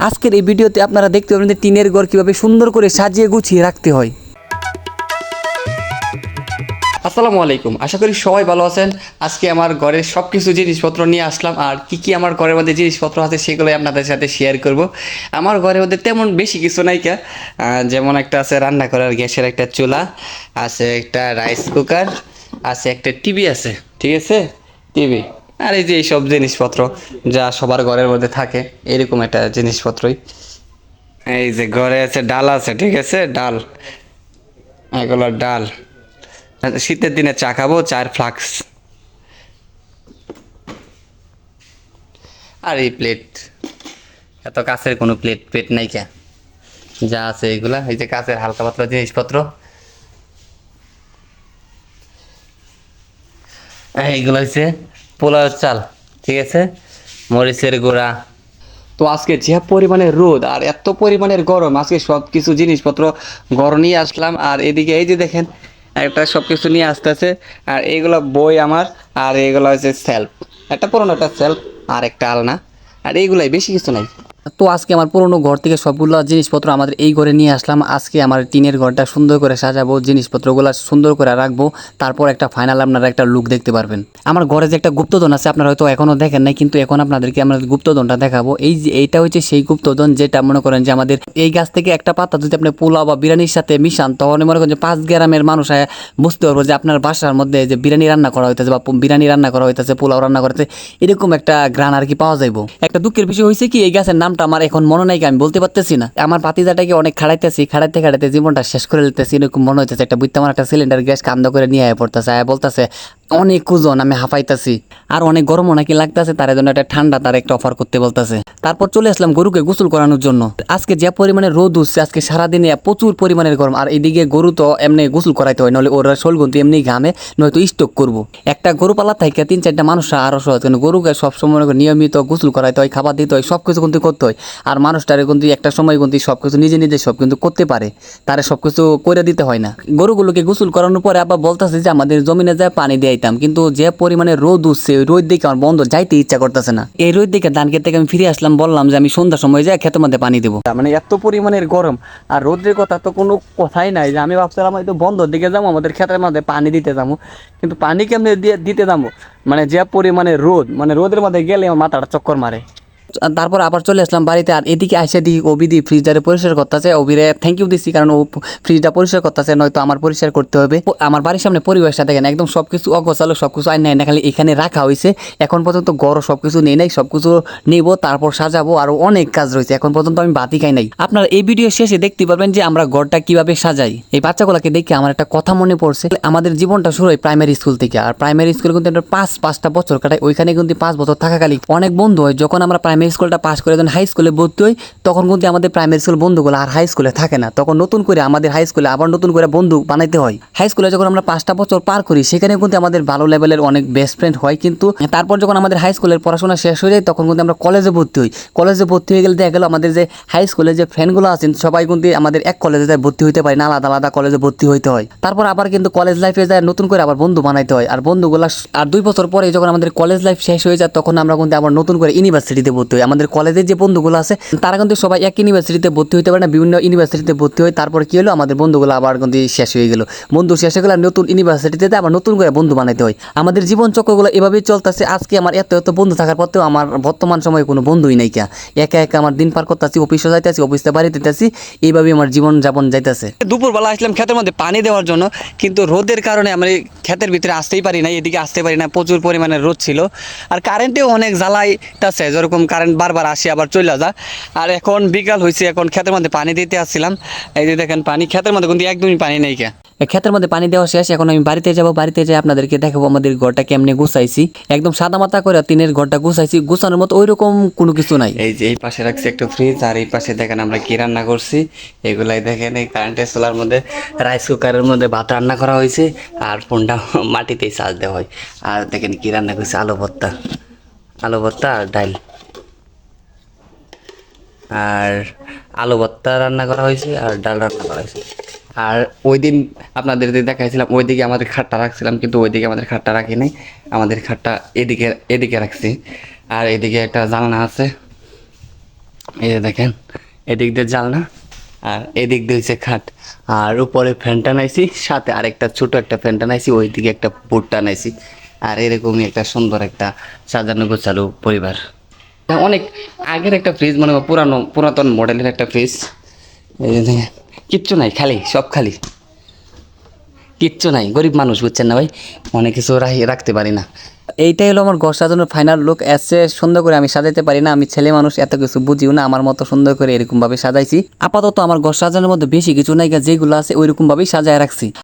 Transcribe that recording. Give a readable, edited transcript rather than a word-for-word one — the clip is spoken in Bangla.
আজকের এই ভিডিওতে আপনারা দেখতে পাবেন যে টিনের ঘর কীভাবে সুন্দর করে সাজিয়ে গুছিয়ে রাখতে হয়। আসসালামু আলাইকুম, আশা করি সবাই ভালো আছেন। আজকে আমার ঘরের সব কিছু জিনিসপত্র নিয়ে আসলাম, আর কি আমার ঘরের মধ্যে জিনিসপত্র আছে সেগুলোই আপনাদের সাথে শেয়ার করব। আমার ঘরের মধ্যে তেমন বেশি কিছু নাই কা, যেমন একটা আছে রান্না করার গ্যাসের একটা চুলা, আছে একটা রাইস কুকার, আছে একটা টিভি আছে, ঠিক আছে, টিভি। আর এই যে এইসব জিনিসপত্র যা সবার ঘরের মধ্যে থাকে, এরকম একটা জিনিসপত্রই। এই যে ঘরে আছে ডাল আছে, ঠিক আছে, ডাল, এগুলো ডাল। শীতের দিনে চা খাবো, চায়ের ফ্লাক্স। আর এই প্লেট, এত কাছের কোনো প্লেট নাই কে, যা আছে এগুলা এই যে কাছের হালকা পাতলা জিনিসপত্র। এইগুলো হচ্ছে পোলাওয়ের চাল, ঠিক আছে, মরিচের গুঁড়া। তো আজকে যে পরিমাণে রোদ আর এত পরিমাণের গরম, আজকে সব কিছু জিনিসপত্র ঘর নিয়ে আসলাম। আর এদিকে এই যে দেখেন একটা সব কিছু নিয়ে আসতেছে। আর এইগুলো বই আমার, আর এইগুলো হচ্ছে সেলফ, একটা পুরোনো একটা সেলফ আর একটা আলনা, আর এইগুলাই, বেশি কিছু নাই। তো আজকে আমার পুরোনো ঘর থেকে সবগুলো জিনিসপত্র আমাদের এই ঘরে নিয়ে আসলাম। আজকে আমার টিনের ঘরটা সুন্দর করে সাজাবো, জিনিসপত্রগুলো সুন্দর করে রাখবো, তারপর একটা ফাইনাল আপনারা একটা লুক দেখতে পারবেন। আমার ঘরে যে একটা গুপ্তধন আছে, আপনারা হয়তো এখনও দেখেন নাই, কিন্তু এখন আপনাদেরকে আমরা গুপ্তধনটা দেখাবো। এই যে এইটা হচ্ছে সেই গুপ্তধন, যেটা মনে করেন যে আমাদের এই গাছ থেকে একটা পাতা যদি আপনি পোলাও বা বিরিয়ানির সাথে মিশান, তখন মনে করেন যে 5 গ্রামের মানুষ বুঝতে পারবো যে আপনার বাসার মধ্যে যে বিরিয়ানি রান্না করা হইতেছে, বা বিরিয়ানি রান্না করা হইতেছে, পোলাও রান্না করতে, এরকম একটা গ্রান আর কি পাওয়া যাইবো। একটা দুঃখের বিষয় হয়েছে কি, এই গাছের নামটা আমার এখন মনে নাই, আমি বলতে পারতেছি না। আমার ভাতিজাটাকে অনেক খাড়াইতে জীবনটা শেষ করে দিতেছি, এরকম মনে হইতেছে। একটা বুঝতে আমার একটা সিলিন্ডার গ্যাস কান্দ করে নিয়ে পড়তেছে, বলতেছে অনেক ওজন, আমি হাঁপাইতেছি, আর অনেক গরমও নাকি লাগতেছে, তার জন্য একটা ঠান্ডা তার একটা অফার করতে বলতেছে। তারপর চলে আসলাম গরুকে গোসল করানোর জন্য। আজকে যে পরিমাণে রোদ উঠছে, আজকে সারাদিনে প্রচুর পরিমাণের গরম। আর এইদিকে গরু তো এমনি গোসল করাইতে হয়, নাহলে ওরা শোলগুন এমনি ঘামে, নয়তো স্টক করবো। একটা গরু পালা থাকে 3-4টা মানুষ আরো সহজ, কিন্তু গরুকে সবসময় নিয়মিত গোসল করাইতে হয়, খাবার দিতে হয়, সব কিছু কিন্তু করতে হয়। আর মানুষটারে কিন্তু একটা সময় কিন্তু সব কিছু নিজে নিজে সব কিন্তু করতে পারে, তারে সব কিছু করে দিতে হয় না। গরুগুলোকে গোসল করানোর পরে আবার বলতেছে যে আমাদের জমিনে যায় পানি দিয়ে আইতাম, কিন্তু যে পরিমাণে রোদ উঠছে, ওই রোদ দেখে আমার বন্ধ যাইতে ইচ্ছা করতেছে না। এই রোদ দেখে ধান ক্ষেত থেকে আমি ফিরে আসলাম, বললাম যে আমি সন্ধ্যার সময় যাই ক্ষেতের মধ্যে পানি দেবো। মানে এত পরিমাণের গরম আর রোদের কথা তো কোনো কথাই নাই, যে আমি ভাবছিলাম হয়তো বন্ধর দিকে যাবো, আমাদের ক্ষেতের মধ্যে পানি দিতে যাবো, কিন্তু পানি কেমনে দিতে যাবো, মানে যে পরিমাণে রোদ, মানে রোদের মধ্যে গেলে আমার মাথাটা চক্কর মারে। তারপর আবার চলে আসলাম বাড়িতে। আর এদিকে আসে দিই অবিদি ফ্রিজটারে পরিষ্কার করতেছে। অবিরে থ্যাংক ইউ দিচ্ছি, কারণ ও ফ্রিজটা পরিষ্কার করতেছে, নয়তো আমার পরিষ্কার করতে হবে। আমার বাড়ির সামনে পরিবেশটা দেখেন, একদম সব কিছু অগোছালো, সব কিছু আইন না, খালি এখানে রাখা হয়েছে। এখন পর্যন্ত গড় সব কিছু নেই নাই, সব কিছু নেব, তারপর সাজাবো। আরও অনেক কাজ রয়েছে, এখন পর্যন্ত আমি বাতি খাই নাই। আপনারা এই ভিডিও শেষে দেখতে পারবেন যে আমরা ঘরটা কিভাবে সাজাই। এই বাচ্চাগুলোকে দেখে আমার একটা কথা মনে পড়ছে, আমাদের জীবনটা শুরু হয় প্রাইমারি স্কুল থেকে। আর প্রাইমারি স্কুলে কিন্তু আমরা 5টা বছর কাটাই, ওইখানে কিন্তু 5 বছর থাকাকালীন অনেক বন্ধু হয়। যখন আমরা প্রাইমারি স্কুলটা পাস করে যখন হাই স্কুলে ভর্তি হই, তখন কিন্তু আমাদের প্রাইমারি স্কুল বন্ধুগুলো আর হাই স্কুলে থাকে না, তখন নতুন করে আমাদের হাই স্কুলে আবার নতুন করে বন্ধু বানাইতে হয়। হাই স্কুলে যখন আমরা 5টা বছর পার করি, সেখানে কিন্তু আমাদের ভালো লেভেলের অনেক বেস্ট ফ্রেন্ড হয়, কিন্তু তারপর যখন আমাদের হাই স্কুলের পড়াশোনা শেষ হয়ে যায়, তখন কিন্তু আমরা কলেজে ভর্তি হই। কলেজে ভর্তি হয়ে গেলে দেখা গেল আমাদের যে হাই স্কুলে যে ফ্রেন্ডগুলো আছেন, সবাই কিন্তু আমাদের এক কলেজে যায় ভর্তি হইতে পারে না, আলাদা আলাদা কলেজে ভর্তি হইতে হয়। তারপর আবার কিন্তু কলেজ লাইফে যায় নতুন করে আবার বন্ধু বানাইতে হয়। আর বন্ধুগুলো আর 2 বছর পরে যখন আমাদের কলেজ লাইফ শেষ হয়ে যায়, তখন আমরা কিন্তু আবার নতুন করে ইউনিভার্সিটিতে ভর্তি হই। আমাদের কলেজের যে বন্ধুগুলো আছে, তারা কিন্তু সবাই এক ইউনিভার্সিটিতে ভর্তি হতে পারে না, বিভিন্ন ইউনিভার্সিটিতে ভর্তি হয়। তারপর কি হলো, আমাদের বন্ধুগুলো আবার কিন্তু শেষ হয়ে গেল। বন্ধু শেষ হয়ে গেলে নতুন ইউনিভার্সিটিতে আবার নতুন করে বন্ধু বানাইতে হয়। আমাদের জীবন চক্রগুলো এভাবেই চলতেছে। আজকে আমার এত বন্ধু থাকার পরেও আমার বর্তমান সময়ে কোনো বন্ধুই নাই কা, একা একা আমার দিন পার করতেছি, অফিসে যাইতেছি, অফিসে বাড়িতে যেতেছি, এইভাবেই আমার জীবন যাপন যাইতেছে। দুপুরবেলা আসলাম ক্ষেতের মধ্যে পানি দেওয়ার জন্য, কিন্তু রোদের কারণে আমরা ক্ষেতের ভিতরে আসতেই পারি না, এদিকে আসতে পারি না, প্রচুর পরিমাণে রোদ ছিল। আর কারেন্টেও অনেক জ্বালাইতেছে, যেরকম কারেন্ট বারবার আসে আবার চলে যায়। আর এখন বিকাল হয়েছে, এখন ক্ষেতের মধ্যে পানি দিতে আসছিলাম। এই যে দেখেন পানি, ক্ষেতের মধ্যে কিন্তু একদমই পানি নেই কে। ক্ষেতের মধ্যে পানি দেওয়া শেষ, এখন আমি বাড়িতে যাব। বাড়িতে যাই আপনাদেরকে দেখাবো আমাদের ঘরটা কেমনে গুছাইছি। একদম সাদা মাথা করে টিনের ঘরটা গুছাইছি, গুছানোর মতো ওইরকম কোনো কিছু নাই। এই যে এই পাশে রাখছি একটা ফ্রিজ, আর এই পাশে দেখেন আমরা কি রান্না করছি, এগুলাই দেখেন। এই কারেন্টের চুলার মধ্যে রাইস কুকারের মধ্যে ভাত রান্না করা হয়েছে, আর ফোনটা মাটিতেই চার্জ দেওয়া হয়। আর দেখেন কি রান্না করছে, আলু ভর্তা, আলু ভর্তা আর ডাল, আর আলু ভর্তা রান্না করা হয়েছে, আর ডাল রান্না করা হয়েছে। আর ওই দিন আপনাদের যে দেখাইছিলাম, ওইদিকে আমাদের খাটটা রাখছিলাম, কিন্তু ওইদিকে আমাদের খাটটা রাখি নাই, আমাদের খাটটা এদিকে এদিকে রাখছি। আর এদিকে একটা জানলা আছে, এই যে দেখেন, এদিক দিয়ে জানলা আর এদিক দিয়ে হচ্ছে খাট, আর উপরে ফ্যান টানাইছি, সাথে আরেকটা ছোট একটা ফ্যান টানাইছি, ওইদিকে একটা বোর্ড টানাইছি। আর এরকমই একটা সুন্দর একটা সাজানো গোছালো পরিবার। অনেক আগের একটা ফ্রিজ, মানে পুরাতন মডেলের একটা ফ্রিজ। এই যে দেখেন, কিচ্ছু নাই, খালি, সব খালি, কিচ্ছু নাই। গরিব মানুষ, বুঝছেন না ভাই, অনেক কিছু রাখতে পারি না। এইটাই হলো আমার ঘর সাজানোর ফাইনাল লুক। এসে সুন্দর করে আমি সাজাতে পারি না, আমি ছেলে মানুষ, এত কিছু বুঝিও না। আমার মতো সুন্দর করে এরকম ভাবে সাজাইছি। আপাতত আমার ঘর সাজানোর মধ্যে বেশি কিছু নাই, যেগুলো আছে ওইরকম ভাবেই সাজায় রাখছি।